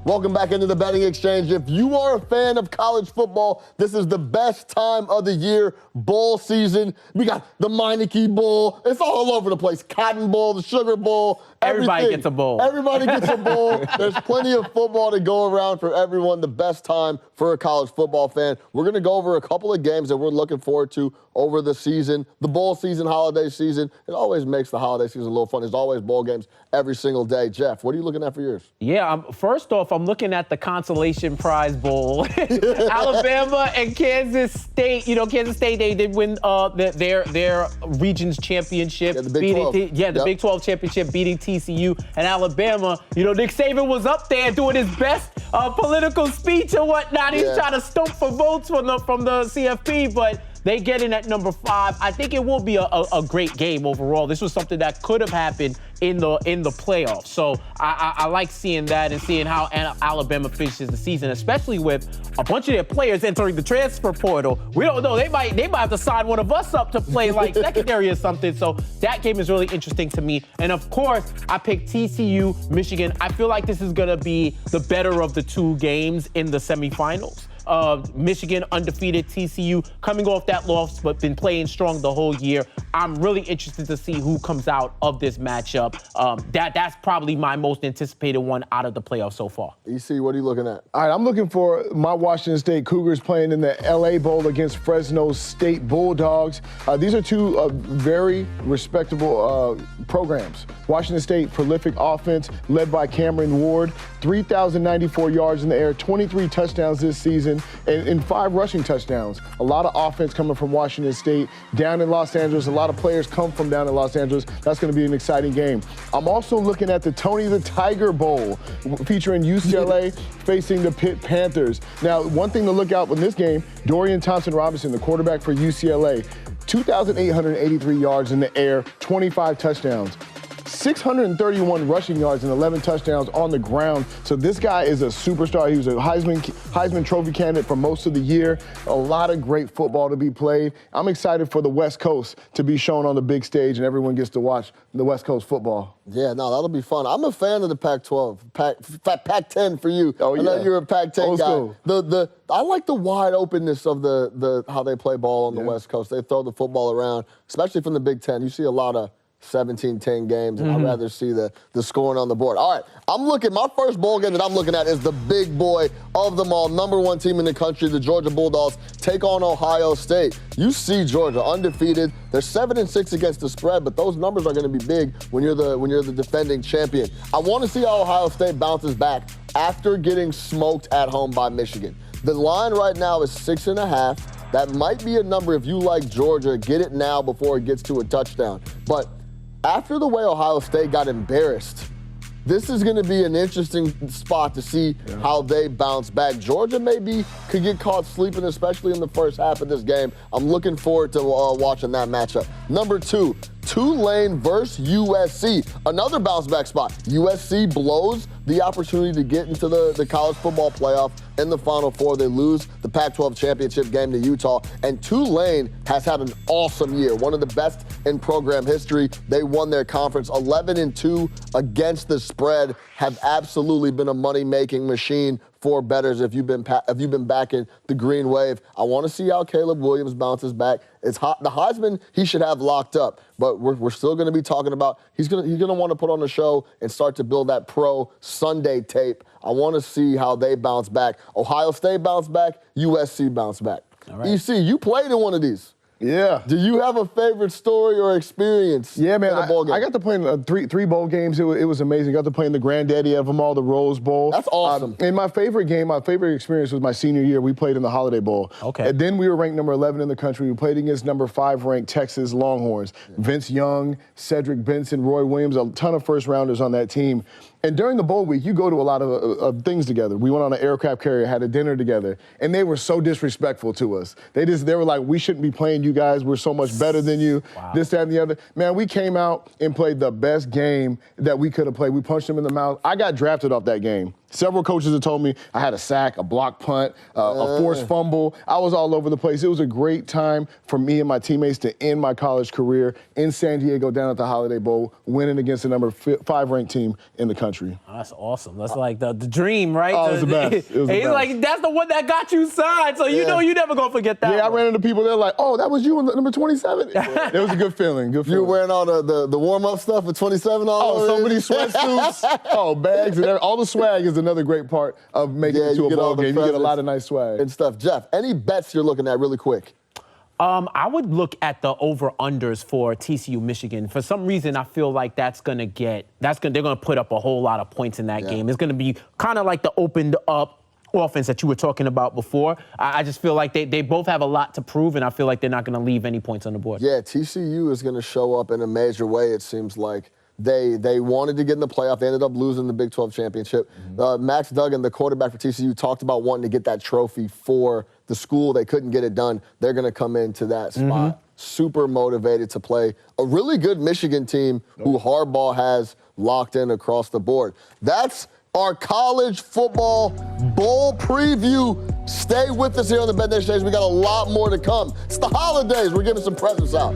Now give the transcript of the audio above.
Welcome back into the Betting Exchange. If you are a fan of college football, this is the best time of the year, bowl season. We got the Meineke Bowl. It's all over the place. Cotton Bowl, the Sugar Bowl, everything. Everybody gets a bowl. Everybody gets a bowl. There's plenty of football to go around for everyone. The best time for a college football fan. We're going to go over a couple of games that we're looking forward to over the season. The bowl season, holiday season. It always makes the holiday season a little fun. There's always bowl games every single day. Jeff, what are you looking at for yours? Yeah, first off, I'm looking at the Consolation Prize Bowl. Alabama and Kansas State. You know, Kansas State, they did win their region's championship. Yeah, the Big 12. The Big 12 championship, beating TCU. And Alabama, you know, Nick Saban was up there doing his best political speech and whatnot. He's trying to stump for votes from the CFB, but they get in at number 5. I think it will be a great game overall. This was something that could have happened in the playoffs. So I like seeing that and seeing how Alabama finishes the season, especially with a bunch of their players entering the transfer portal. We don't know. They might have to sign one of us up to play like secondary or something. So that game is really interesting to me. And of course, I picked TCU, Michigan. I feel like this is going to be the better of the two games in the semifinals. Michigan undefeated, TCU coming off that loss, but been playing strong the whole year. I'm really interested to see who comes out of this matchup. That's probably my most anticipated one out of the playoffs so far. EC, what are you looking at? All right, I'm looking for my Washington State Cougars playing in the LA Bowl against Fresno State Bulldogs. These are two very respectable programs. Washington State, prolific offense led by Cameron Ward, 3,094 yards in the air, 23 touchdowns this season, and 5 rushing touchdowns. A lot of offense coming from Washington State. Down in Los Angeles, a lot of players come from down in Los Angeles. That's going to be an exciting game. I'm also looking at the Tony the Tiger Bowl, featuring UCLA facing the Pitt Panthers. Now, one thing to look out in this game, Dorian Thompson-Robinson, the quarterback for UCLA, 2,883 yards in the air, 25 touchdowns. 631 rushing yards and 11 touchdowns on the ground. So this guy is a superstar. He was a Heisman Trophy candidate for most of the year. A lot of great football to be played. I'm excited for the West Coast to be shown on the big stage and everyone gets to watch the West Coast football. Yeah, no, that'll be fun. I'm a fan of the Pac-12, Pac-10 for you. Oh, yeah. I know you're a Pac-10 Old guy. school. I like the wide openness of the how they play ball on the West Coast. They throw the football around, especially from the Big Ten. You see a lot of 17-10 games, and I'd rather see the scoring on the board. All right, my first bowl game that I'm looking at is the big boy of them all, #1 team in the country, the Georgia Bulldogs, take on Ohio State. You see Georgia undefeated. They're 7-6 against the spread, but those numbers are going to be big when you're the defending champion. I want to see how Ohio State bounces back after getting smoked at home by Michigan. The line right now is 6.5. That might be a number if you like Georgia. Get it now before it gets to a touchdown. But after the way Ohio State got embarrassed, this is going to be an interesting spot to see how they bounce back. Georgia maybe could get caught sleeping, especially in the first half of this game. I'm looking forward to watching that matchup. Number 2, Tulane versus USC. Another bounce back spot. USC blows the opportunity to get into the college football playoff in the Final Four. They lose the Pac-12 championship game to Utah. And Tulane has had an awesome year, one of the best in program history. They won their conference 11-2 against the spread, have absolutely been a money-making machine for bettors if you've been backing the green wave. I want to see how Caleb Williams bounces back. It's hot. The Heisman he should have locked up, but we're still going to be talking about he's going to want to put on the show and start to build that pro Sunday tape. I want to see how they bounce back. Ohio State bounce back, USC bounce back. All right. EC, you played in one of these. Yeah. Do you have a favorite story or experience? Yeah, man. In a bowl game? I got to play in three bowl games. It was amazing. I got to play in the granddaddy of them all, the Rose Bowl. That's awesome. And my favorite experience was my senior year. We played in the Holiday Bowl. Okay. And then we were ranked number 11 in the country. We played against number 5 ranked Texas Longhorns. Yeah. Vince Young, Cedric Benson, Roy Williams, a ton of first rounders on that team. And during the bowl week, you go to a lot of things together. We went on an aircraft carrier, had a dinner together, and they were so disrespectful to us. They were like, we shouldn't be playing you guys. We're so much better than you. Wow. This, that, and the other. Man, we came out and played the best game that we could have played. We punched them in the mouth. I got drafted off that game. Several coaches have told me I had a sack, a block punt, a forced fumble. I was all over the place. It was a great time for me and my teammates to end my college career in San Diego down at the Holiday Bowl, winning against the number 5 ranked team in the country. Oh, that's awesome. That's like the dream, right? Oh, it was the best. It was the he's best. like, that's the one that got you signed, so you know you're never going to forget that. Yeah, one. I ran into people, they're like, oh, that was you in number 27? It was a good feeling, good feeling. You were wearing all the warm-up stuff with 27 all over? Oh, so many sweatsuits, bags, and all the swag is another great part of making it to a ball game. You get a lot of nice swag. And stuff. Jeff, any bets you're looking at really quick? I would look at the over-unders for TCU Michigan. For some reason, I feel like they're gonna put up a whole lot of points in that game. It's gonna be kind of like the opened up offense that you were talking about before. I just feel like they both have a lot to prove, and I feel like they're not gonna leave any points on the board. Yeah, TCU is gonna show up in a major way, it seems like. They wanted to get in the playoff. They ended up losing the Big 12 championship. Max Duggan, the quarterback for TCU, talked about wanting to get that trophy for the school. They couldn't get it done. They're going to come into that spot. Super motivated to play a really good Michigan team who Harbaugh has locked in across the board. That's our college football bowl preview. Stay with us here on the Betting Exchnage. We got a lot more to come. It's the holidays. We're giving some presents out.